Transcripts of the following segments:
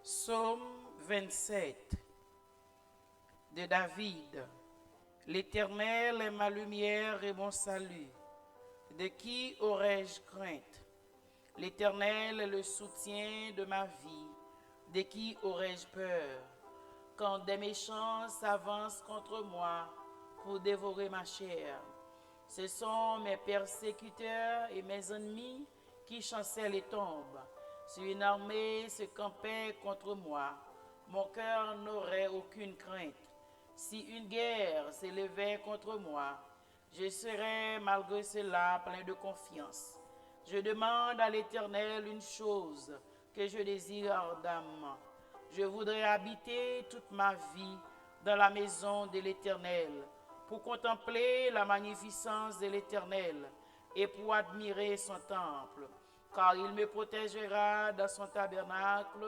Psaume 27 de David. L'Éternel est ma lumière et mon salut. De qui aurais-je crainte? L'Éternel est le soutien de ma vie. De qui aurais-je peur? Quand des méchants s'avancent contre moi pour dévorer ma chair. Ce sont mes persécuteurs et mes ennemis qui chancellent et tombent. Si une armée se campait contre moi, mon cœur n'aurait aucune crainte. Si une guerre s'élevait contre moi, je serais malgré cela plein de confiance. Je demande à l'Éternel une chose que je désire ardemment. Je voudrais habiter toute ma vie dans la maison de l'Éternel, pour contempler la magnificence de l'Éternel et pour admirer son temple, car il me protégera dans son tabernacle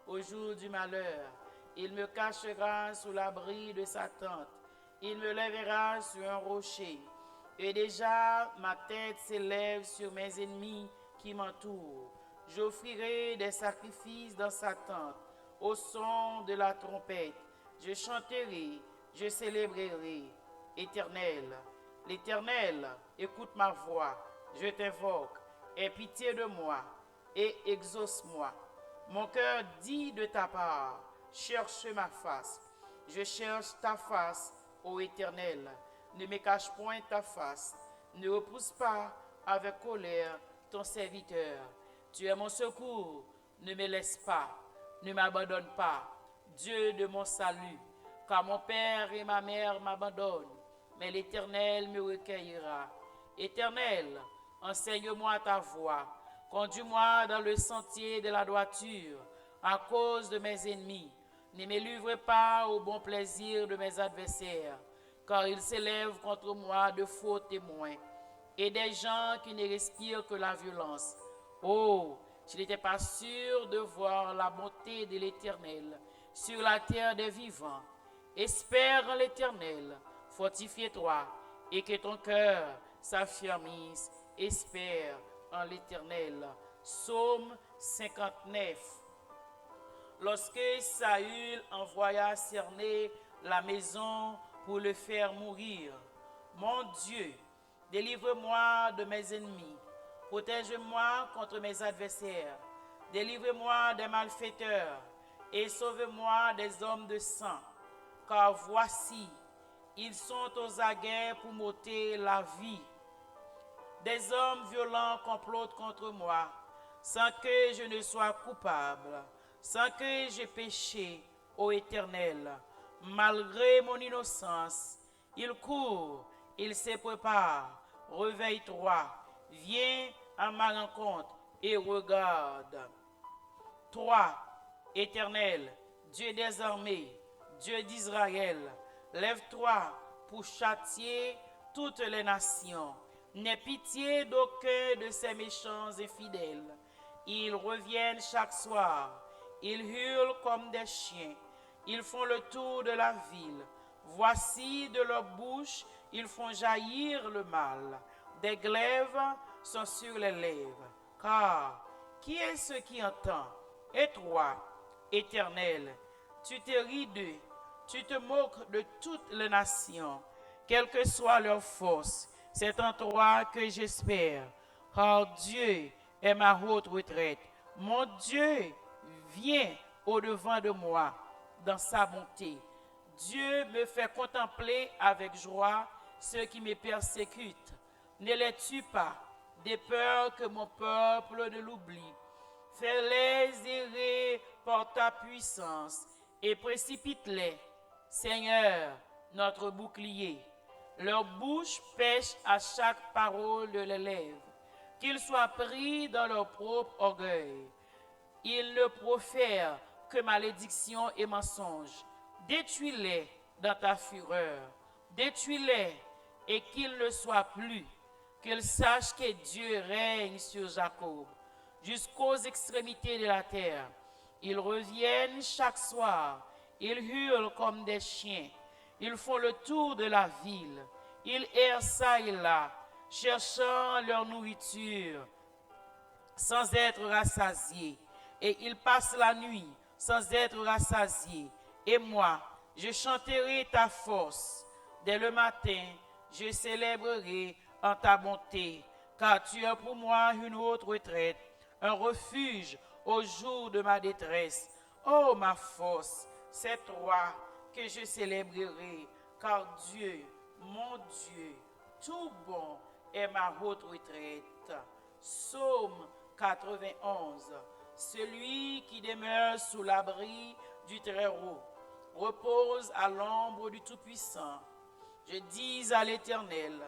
au jour du malheur. Il me cachera sous l'abri de sa tente. Il me lèvera sur un rocher. Et déjà ma tête s'élève sur mes ennemis qui m'entourent. J'offrirai des sacrifices dans sa tente, au son de la trompette. Je chanterai, je célébrerai. Éternel, l'Éternel, écoute ma voix, je t'invoque, aie pitié de moi et exauce-moi. Mon cœur dit de ta part, cherche ma face. Je cherche ta face, ô Éternel. Ne me cache point ta face. Ne repousse pas avec colère ton serviteur. Tu es mon secours, ne me laisse pas, ne m'abandonne pas, Dieu de mon salut, car mon père et ma mère m'abandonnent, mais l'Éternel me recueillera. Éternel, enseigne-moi ta voie, conduis-moi dans le sentier de la droiture, à cause de mes ennemis. Ne me livre pas au bon plaisir de mes adversaires, car ils s'élèvent contre moi de faux témoins, et des gens qui ne respirent que la violence. Oh, je n'étais pas sûr de voir la bonté de l'Éternel sur la terre des vivants. Espère en l'Éternel, fortifie-toi, et que ton cœur s'affermisse. Espère en l'Éternel. Psaume 59. Lorsque Saül envoya cerner la maison pour le faire mourir, mon Dieu, délivre-moi de mes ennemis. Protège-moi contre mes adversaires. Délivre-moi des malfaiteurs et sauve-moi des hommes de sang. Car voici, ils sont aux aguets pour m'ôter la vie. Des hommes violents complotent contre moi, sans que je ne sois coupable, sans que j'aie péché, ô Éternel. Malgré mon innocence, ils courent, ils se préparent. Réveille-toi, viens à ma rencontre et regarde. Toi, Éternel, Dieu des armées, Dieu d'Israël, lève-toi pour châtier toutes les nations. N'aie pitié d'aucun de ces méchants infidèles. Ils reviennent chaque soir, ils hurlent comme des chiens, ils font le tour de la ville. Voici de leur bouche, ils font jaillir le mal. Des glaives sont sur les lèvres. Car qui est ce qui entend? Et toi, Éternel, tu te ris d'eux, tu te moques de toutes les nations, quelle que soit leur force. C'est en toi que j'espère. Car Dieu est ma haute retraite. Mon Dieu vient au-devant de moi dans sa bonté. Dieu me fait contempler avec joie ceux qui me persécutent. Ne les tue pas, de peur que mon peuple ne l'oublie. Fais-les errer par ta puissance et précipite-les, Seigneur, notre bouclier. Leur bouche pêche à chaque parole de leurs lèvres. Qu'ils soient pris dans leur propre orgueil. Ils ne profèrent que malédiction et mensonge. Détruis-les dans ta fureur. Détruis-les et qu'ils ne soient plus. Qu'ils sachent que Dieu règne sur Jacob, jusqu'aux extrémités de la terre. Ils reviennent chaque soir. Ils hurlent comme des chiens. Ils font le tour de la ville. Ils errent çà et là, cherchant leur nourriture, sans être rassasiés. Et ils passent la nuit sans être rassasié. Et moi, je chanterai ta force. Dès le matin, je célébrerai en ta bonté, car tu es pour moi une haute retraite, un refuge au jour de ma détresse. Ô ma force, c'est toi que je célébrerai, car Dieu, mon Dieu, tout bon est ma haute retraite. Psaume 91. Celui qui demeure sous l'abri du Très-Haut repose à l'ombre du Tout-Puissant. Je dis à l'Éternel,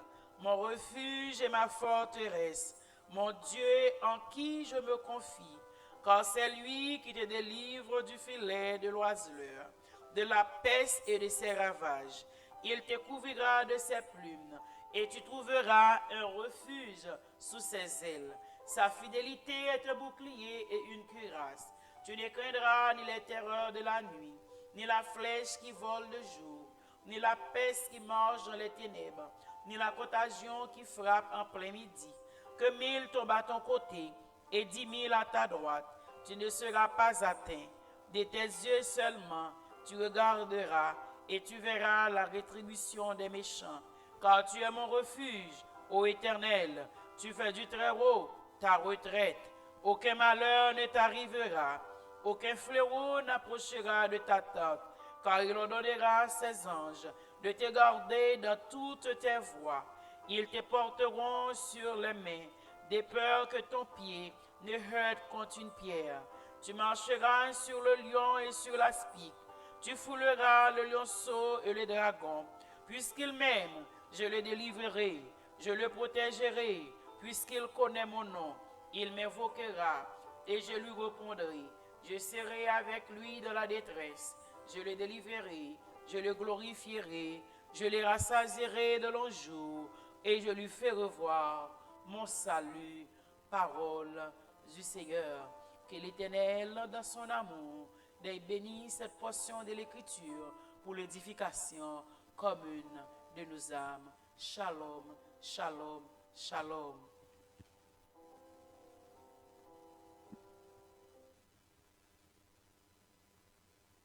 mon refuge et ma forteresse, mon Dieu en qui je me confie, car c'est lui qui te délivre du filet de l'oiseleur, de la peste et de ses ravages. Il te couvrira de ses plumes, et tu trouveras un refuge sous ses ailes. Sa fidélité est un bouclier et une cuirasse. Tu ne craindras ni les terreurs de la nuit, ni la flèche qui vole de jour, ni la peste qui marche dans les ténèbres, ni la contagion qui frappe en plein midi. Que 1000 tombent à ton côté et 10 000 à ta droite, tu ne seras pas atteint. De tes yeux seulement, tu regarderas et tu verras la rétribution des méchants. Car tu es mon refuge, ô Éternel, tu fais du Très-Haut ta retraite. Aucun malheur ne t'arrivera, aucun fléau n'approchera de ta tente, car il ordonnera à ses anges de te garder dans toutes tes voies. Ils te porteront sur les mains, de peur que ton pied ne heurte contre une pierre. Tu marcheras sur le lion et sur l'aspic. Tu fouleras le lionceau et le dragon. Puisqu'il m'aime, je le délivrerai, je le protégerai. Puisqu'il connaît mon nom, il m'invoquera et je lui répondrai. Je serai avec lui dans la détresse. Je le délivrerai, je le glorifierai, je le rassasierai de longs jours et je lui ferai voir mon salut. Parole du Seigneur. Que l'Éternel, dans son amour, ait béni cette portion de l'Écriture pour l'édification commune de nos âmes. Shalom, shalom, shalom.